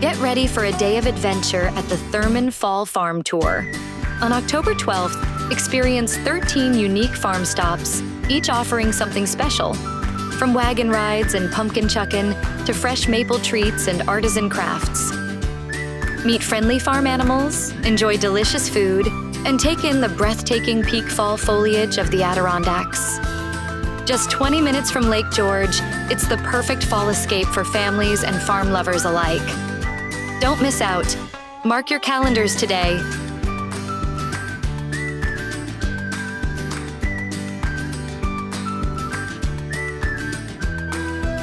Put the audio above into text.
Get ready for a day of adventure at the Thurman Fall Farm Tour. On October 12th, experience 13 unique farm stops, each offering something special. From wagon rides and pumpkin chuckin' to fresh maple treats and artisan crafts. Meet friendly farm animals, enjoy delicious food, and take in the breathtaking peak fall foliage of the Adirondacks. Just 20 minutes from Lake George, it's the perfect fall escape for families and farm lovers alike. Don't miss out. Mark your calendars today.